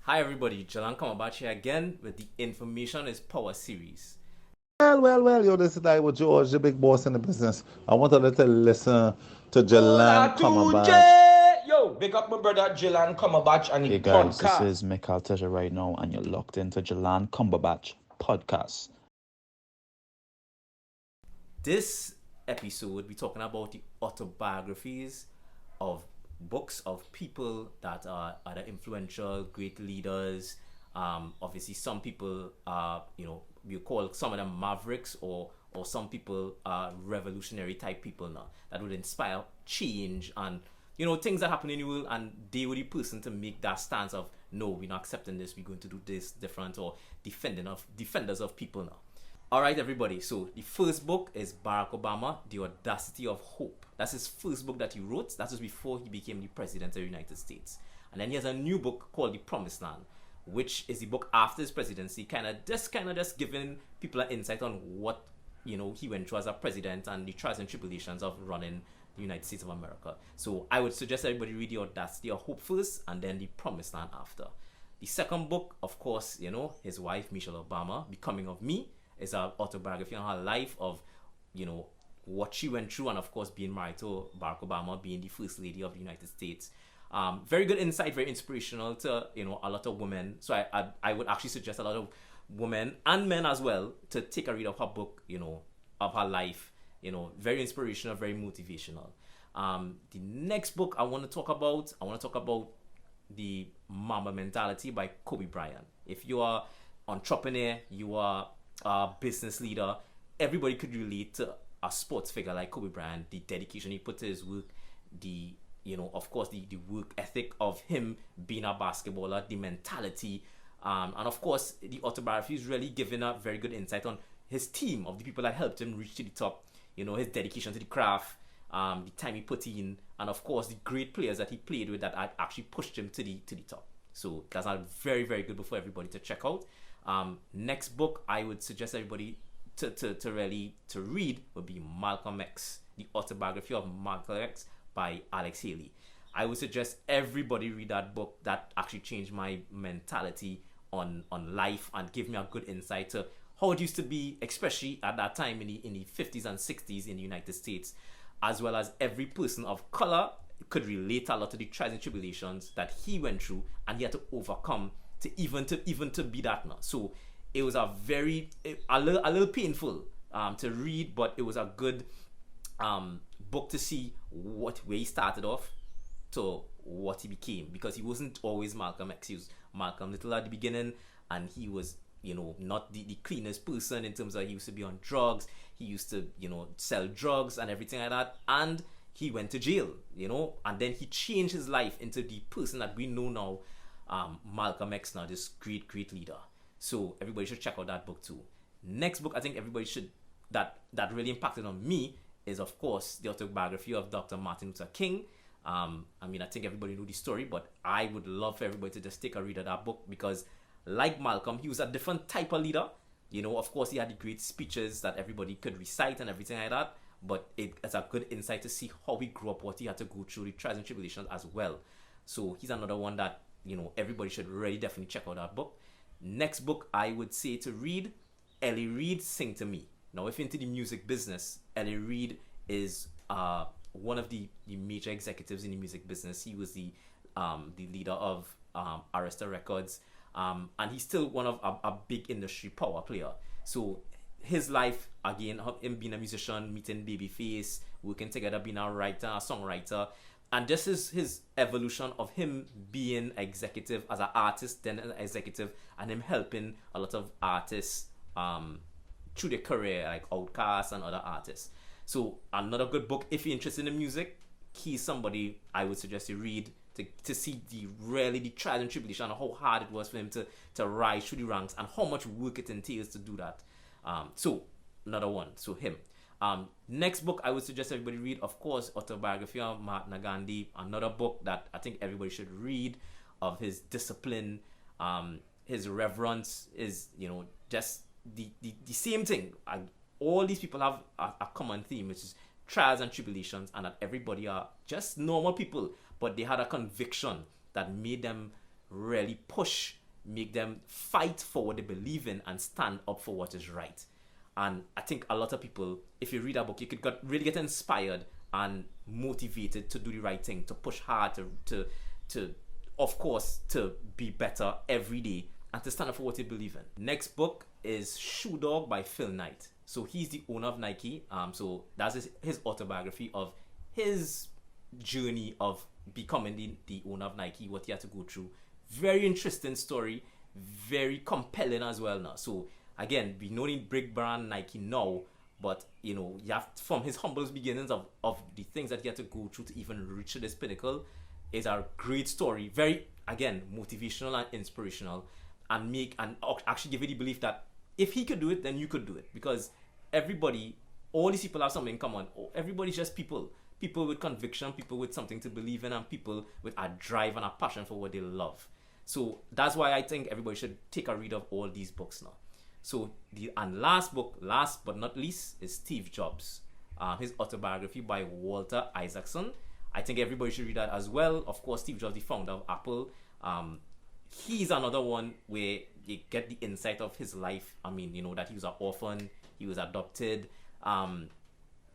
Hi everybody, Jelan Cumberbatch here again with the Information is Power series. Yo, this is like with George, the big boss in the business. I want a little listen to Jelan Hola to Cumberbatch. Jay! Yo, big up my brother Jelan Cumberbatch and the Hey guys, this podcast. is Mikhail Teja right now, and you're locked into Jelan Cumberbatch podcast. This episode we're talking about the autobiographies of books of people that are either influential, great leaders. Obviously, some people are, we call some of them mavericks, or some people are revolutionary type people now that would inspire change and things that happen in the world, and they were the person to make that stance of no, we're not accepting this, we're going to do this different, or defenders of people now. All right, everybody. So the first book is Barack Obama, The Audacity of Hope. That's his first book that he wrote. That was before he became the president of the United States. And then he has a new book called The Promised Land, which is the book after his presidency, kind of just giving people an insight on what he went through as a president and the trials and tribulations of running the United States of America. So I would suggest everybody read The Audacity of Hope first, and then The Promised Land after. The second book, of course, his wife Michelle Obama, Becoming of Me, is an autobiography on her life of, what she went through, and of course being married to Barack Obama, being the first lady of the United States. Very good insight, very inspirational to a lot of women. So I would actually suggest a lot of women and men as well to take a read of her book, of her life. Very inspirational, very motivational. The next book I want to talk about, the Mamba mentality by Kobe Bryant. If you are entrepreneur, you are a business leader, everybody could relate to a sports figure like Kobe Bryant, the dedication he put to his work, the of course the work ethic of him being a basketballer, the mentality, and of course the autobiography is really giving a very good insight on his team of the people that helped him reach to the top, his dedication to the craft, the time he put in, and of course the great players that he played with that actually pushed him to the top. So that's a very, very good book for everybody to check out. Next book I would suggest everybody to read would be Malcolm X, the autobiography of Malcolm X by Alex Haley. I would suggest everybody read that book. That actually changed my mentality on life and gave me a good insight to how it used to be, especially at that time in the 50s and 60s in the United States, as well as every person of color could relate a lot to the trials and tribulations that he went through, and he had to overcome to even to be that now. So it was a little painful to read, but it was a good book to see where he started off to what he became, because he wasn't always Malcolm X. He was Malcolm Little at the beginning, and he was not the cleanest person in terms of he used to be on drugs. He used to sell drugs and everything like that, and he went to jail, and then he changed his life into the person that we know now, Malcolm X now, this great leader. So everybody should check out that book too. Next book I think everybody should that really impacted on me is of course the autobiography of Dr. Martin Luther King. I think everybody know the story, but I would love for everybody to just take a read of that book, because like Malcolm, he was a different type of leader. Of course he had the great speeches that everybody could recite and everything like that, but it's a good insight to see how he grew up, what he had to go through, the trials and tribulations as well. So he's another one that everybody should really definitely check out that book. Next book I would say to read, Reid Sing to Me. Now, if you're into the music business, Reid is one of the major executives in the music business. He was the leader of Arista Records, and he's still one of a big industry power player. So his life, again, him being a musician, meeting Babyface, working together, being a writer, a songwriter, and this is his evolution of him being executive as an artist, then an executive, and him helping a lot of artists through their career, like Outkast and other artists. So another good book if you're interested in music. He's somebody I would suggest you read to see the trials and tribulation and how hard it was for him to rise through the ranks and how much work it entails to do that. So another one. So him. Next book I would suggest everybody read, of course, Autobiography of Mahatma Gandhi. Another book that I think everybody should read, of his discipline, his reverence, is just the same thing. All these people have a common theme, which is trials and tribulations, and that everybody are just normal people, but they had a conviction that made them really push, make them fight for what they believe in and stand up for what is right. And I think a lot of people, if you read a book, you could really get inspired and motivated to do the right thing, to push hard, to of course, to be better every day and to stand up for what you believe in. Next book is Shoe Dog by Phil Knight. So he's the owner of Nike. So that's his autobiography of his journey of becoming the owner of Nike, what he had to go through. Very interesting story, very compelling as well now. So again, we know the big brand Nike now, but you know, you have from his humble beginnings of the things that he had to go through to even reach this pinnacle is a great story. Very, again, motivational and inspirational, and actually give you the belief that if he could do it, then you could do it. Because everybody, all these people have something in common. Everybody's just people with conviction, people with something to believe in, and people with a drive and a passion for what they love. So that's why I think everybody should take a read of all these books now. So last book, last but not least, is Steve Jobs, his autobiography by Walter Isaacson. I think everybody should read that as well. Of course, Steve Jobs, the founder of Apple, he's another one where you get the insight of his life. I mean, you know, that he was an orphan, he was adopted,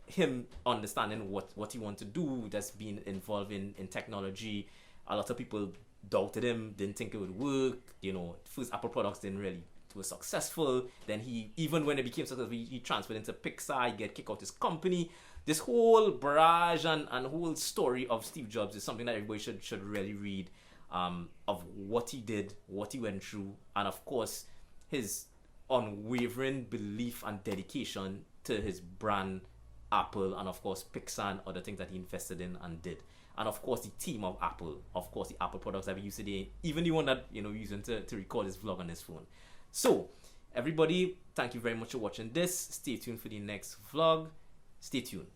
him understanding what he wanted to do, just being involved in technology. A lot of people doubted him, didn't think it would work. You know, first Apple products didn't really was successful. Then even when it became successful, he transferred into Pixar, he get kicked out his company. This whole barrage and whole story of Steve Jobs is something that everybody should really read, of what he did, what he went through, and of course his unwavering belief and dedication to his brand Apple, and of course Pixar and other things that he invested in and did. And of course the team of Apple, of course the Apple products that we use today, even the one that, you know, using to record his vlog on his phone. So everybody, thank you very much for watching this. Stay tuned for the next vlog. Stay tuned.